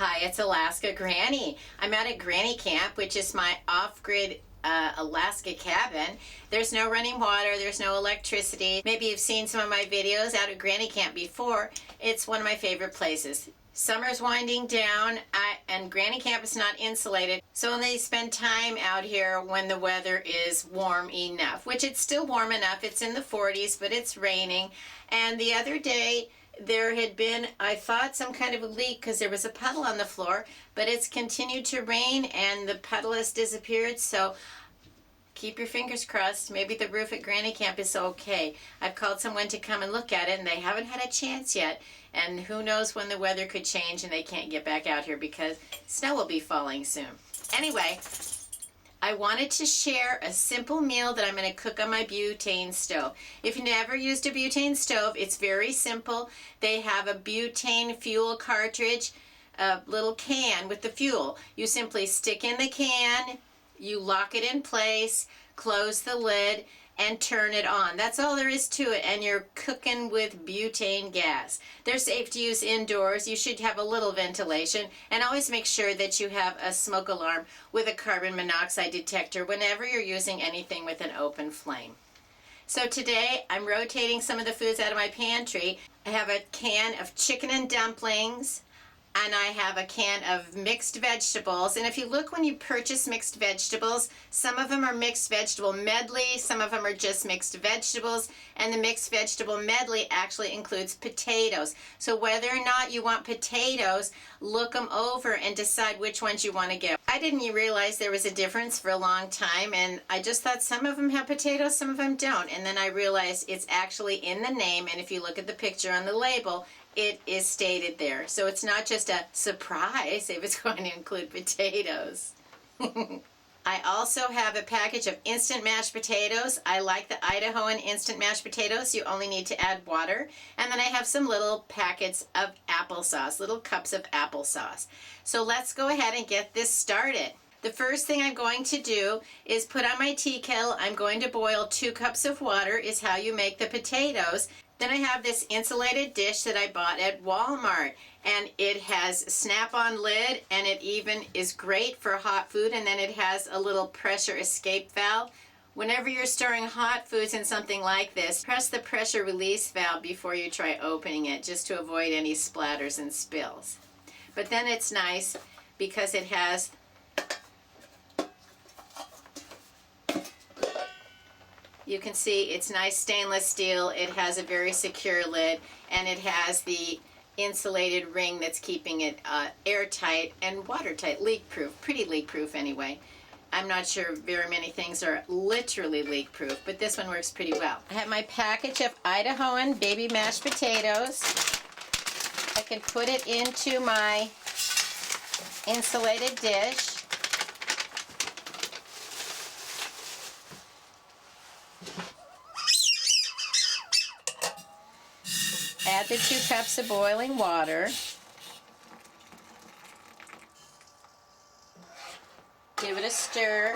Hi, it's Alaska Granny. I'm at a granny camp, which is my off-grid Alaska cabin. There's no running water, there's no electricity. Maybe you've seen some of my videos out at granny camp before. It's one of my favorite places. Summer's winding down and granny camp is not insulated, so they spend time out here when the weather is warm enough, which it's still warm enough. It's in the 40s, but it's raining. And the other day, there had been, I thought, some kind of a leak because there was a puddle on the floor, but it's continued to rain and the puddle has disappeared, so keep your fingers crossed. Maybe the roof at granny camp is okay. I've called someone to come and look at it and they haven't had a chance yet, and who knows when the weather could change and they can't get back out here because snow will be falling soon. Anyway, I wanted to share a simple meal that I'm going to cook on my butane stove. If you've never used a butane stove, it's very simple. They have a butane fuel cartridge, a little can with the fuel. You simply stick in the can, you lock it in place, close the lid, and turn it on. That's all there is to it, and you're cooking with butane gas. They're safe to use indoors. You should have a little ventilation, and always make sure that you have a smoke alarm with a carbon monoxide detector whenever you're using anything with an open flame. So today I'm rotating some of the foods out of my pantry. I have a can of chicken and dumplings, and I have a can of mixed vegetables. And if you look when you purchase mixed vegetables, some of them are mixed vegetable medley, some of them are just mixed vegetables, and the mixed vegetable medley actually includes potatoes. So whether or not you want potatoes, look them over and decide which ones you want to get. I didn't realize there was a difference for a long time, and I just thought some of them have potatoes, some of them don't. And then I realized it's actually in the name, and if you look at the picture on the label, it is stated there. So it's not just a surprise if it's going to include potatoes. I also have a package of instant mashed potatoes. I like the Idahoan instant mashed potatoes. You only need to add water. And then I have some little packets of applesauce, little cups of applesauce. So let's go ahead and get this started. The first thing I'm going to do is put on my tea kettle. I'm going to boil 2 cups of water, is how you make the potatoes. Then I have this insulated dish that I bought at Walmart, and it has a snap-on lid, and it even is great for hot food, and then it has a little pressure escape valve. Whenever you're storing hot foods in something like this, press the pressure release valve before you try opening it, just to avoid any splatters and spills. But then it's nice because it has you can see it's nice stainless steel. It has a very secure lid, and it has the insulated ring that's keeping it airtight and watertight, leak-proof, pretty leak-proof anyway. I'm not sure very many things are literally leak-proof, but this one works pretty well. I have my package of Idahoan baby mashed potatoes. I can put it into my insulated dish. Add the 2 cups of boiling water. Give it a stir.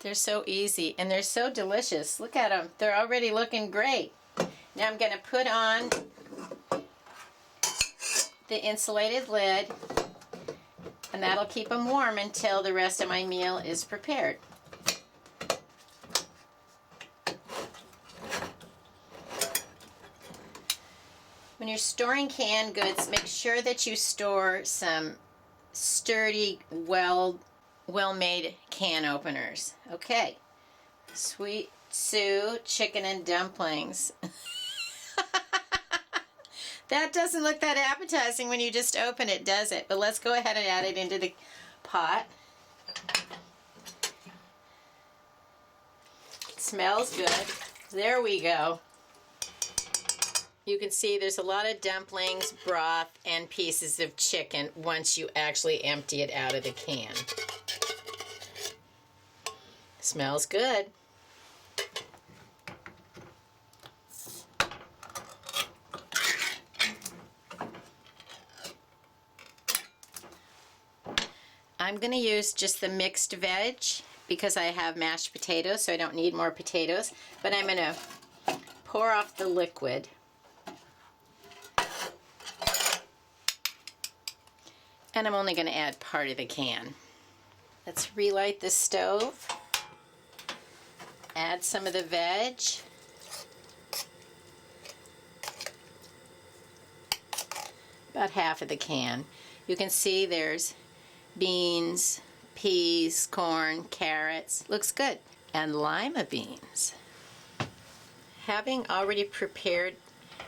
They're so easy and they're so delicious. Look at them. They're already looking great. Now I'm going to put on the insulated lid, and that'll keep them warm until the rest of my meal is prepared. When you're storing canned goods, make sure that you store some sturdy, well-made can openers. Okay, Sweet Sue chicken and dumplings. That doesn't look that appetizing when you just open it, does it? But let's go ahead and add it into the pot. It smells good. There we go. You can see there's a lot of dumplings, broth, and pieces of chicken once you actually empty it out of the can. Smells good. I'm going to use just the mixed veg because I have mashed potatoes, so I don't need more potatoes. But I'm going to pour off the liquid. And I'm only going to add part of the can. Let's relight the stove. Add some of the veg. About half of the can. You can see there's beans, peas, corn, carrots. Looks good. And lima beans. Having already prepared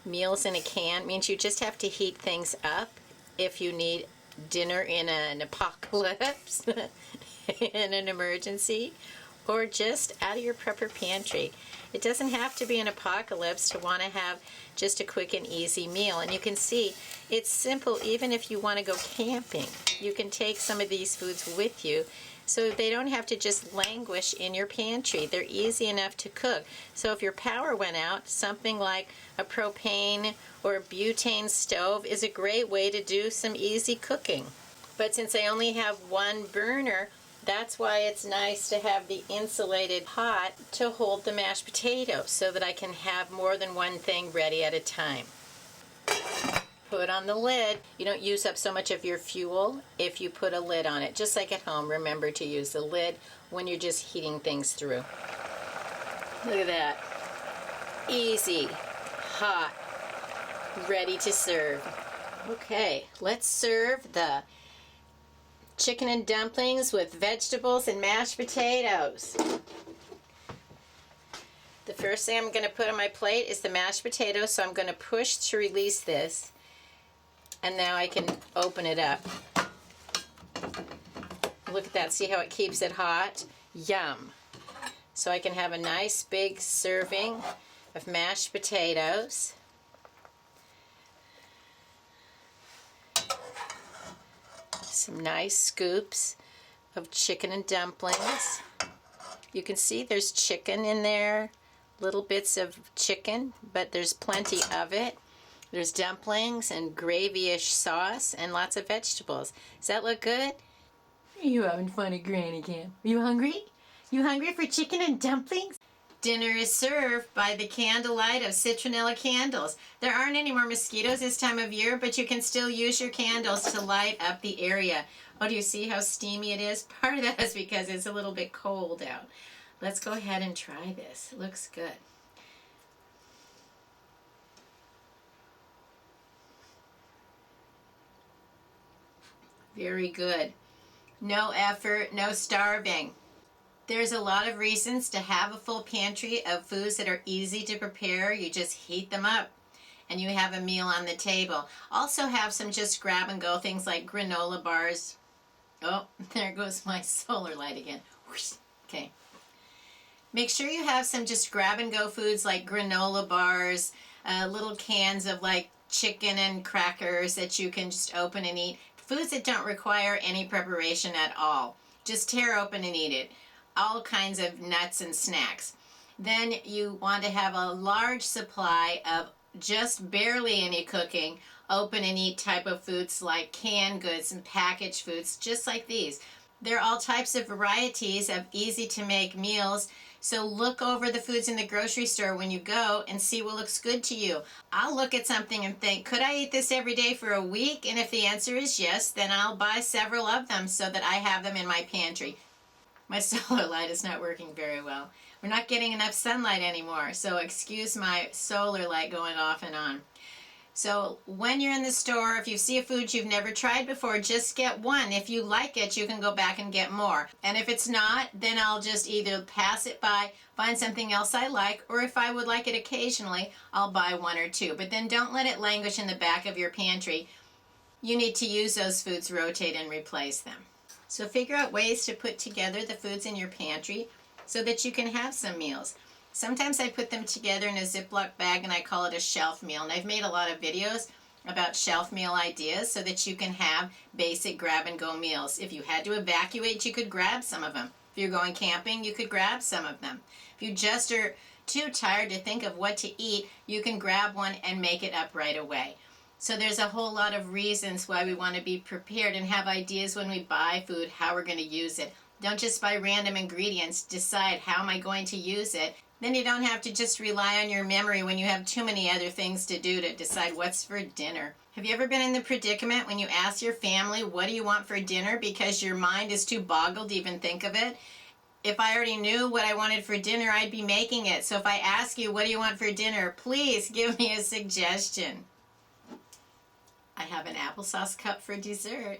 meals in a can means you just have to heat things up if you need dinner in an apocalypse, in an emergency, or just out of your prepper pantry. It doesn't have to be an apocalypse to want to have just a quick and easy meal. And you can see it's simple even if you want to go camping. You can take some of these foods with you so they don't have to just languish in your pantry. They're easy enough to cook. So if your power went out, something like a propane or a butane stove is a great way to do some easy cooking. But since I only have one burner, that's why it's nice to have the insulated pot to hold the mashed potatoes so that I can have more than one thing ready at a time. Put on the lid. You don't use up so much of your fuel if you put a lid on it. Just like at home, remember to use the lid when you're just heating things through. Look at that. Easy, hot, ready to serve. Okay, let's serve the chicken and dumplings with vegetables and mashed potatoes. The first thing I'm going to put on my plate is the mashed potatoes, so I'm going to push to release this. And now I can open it up. Look at that. See how it keeps it hot? Yum. So I can have a nice big serving of mashed potatoes. Some nice scoops of chicken and dumplings. You can see there's chicken in there, little bits of chicken, but there's plenty of it. There's dumplings and gravy-ish sauce and lots of vegetables. Does that look good? Are you having fun at Granny Camp? Are you hungry? You hungry for chicken and dumplings? Dinner is served by the candlelight of citronella candles. There aren't any more mosquitoes this time of year, but you can still use your candles to light up the area. Oh, do you see how steamy it is? Part of that is because it's a little bit cold out. Let's go ahead and try this. It looks good. Very good. No effort, no starving. There's a lot of reasons to have a full pantry of foods that are easy to prepare. You just heat them up and you have a meal on the table. Also have some just grab and go things like granola bars. Oh, there goes my solar light again. Okay. Make sure you have some just grab and go foods like granola bars, little cans of like chicken and crackers that you can just open and eat. Foods that don't require any preparation at all. Just tear open and eat it. All kinds of nuts and snacks. Then you want to have a large supply of just barely any cooking, open and eat type of foods like canned goods and packaged foods, just like these. There are all types of varieties of easy to make meals, so look over the foods in the grocery store when you go and see what looks good to you. I'll look at something and think, could I eat this every day for a week? And if the answer is yes, then I'll buy several of them so that I have them in my pantry. My solar light is not working very well. We're not getting enough sunlight anymore, so excuse my solar light going off and on. So when you're in the store, if you see a food you've never tried before, just get one. If you like it, you can go back and get more. And if it's not, then I'll just either pass it by, find something else I like, or if I would like it occasionally, I'll buy one or two. But then don't let it languish in the back of your pantry. You need to use those foods, rotate and replace them. So figure out ways to put together the foods in your pantry so that you can have some meals. Sometimes I put them together in a Ziploc bag and I call it a shelf meal. And I've made a lot of videos about shelf meal ideas so that you can have basic grab and go meals. If you had to evacuate, you could grab some of them. If you're going camping, you could grab some of them. If you just are too tired to think of what to eat, you can grab one and make it up right away. So there's a whole lot of reasons why we want to be prepared and have ideas when we buy food, how we're going to use it. Don't just buy random ingredients. Decide, how am I going to use it? Then you don't have to just rely on your memory when you have too many other things to do to decide what's for dinner. Have you ever been in the predicament when you ask your family, what do you want for dinner, because your mind is too boggled to even think of it? If I already knew what I wanted for dinner, I'd be making it. So if I ask you, what do you want for dinner, please give me a suggestion. I have an applesauce cup for dessert.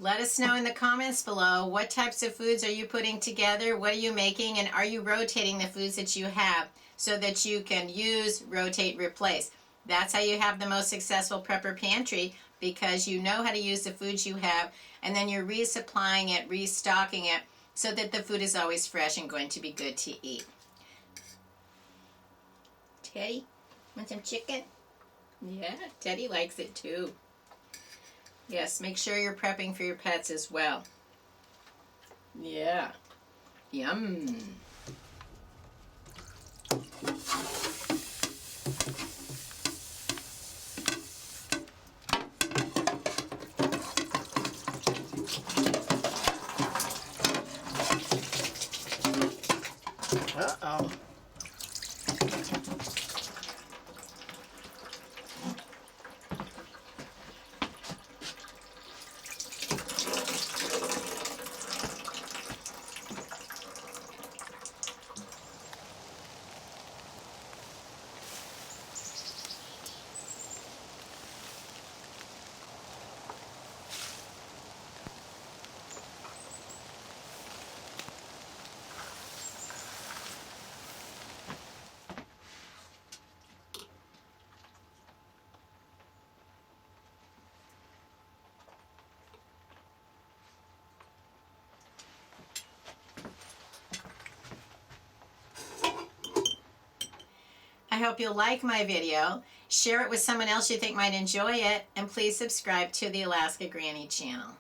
Let us know in the comments below, what types of foods are you putting together, what are you making, and are you rotating the foods that you have so that you can use, rotate, replace. That's how you have the most successful prepper pantry, because you know how to use the foods you have, and then you're resupplying it, restocking it, so that the food is always fresh and going to be good to eat. Teddy, want some chicken? Yeah, Teddy likes it too. Yes, make sure you're prepping for your pets as well. Yeah. Yum. Uh-oh. I hope you'll like my video, share it with someone else you think might enjoy it, and please subscribe to the Alaska Granny channel.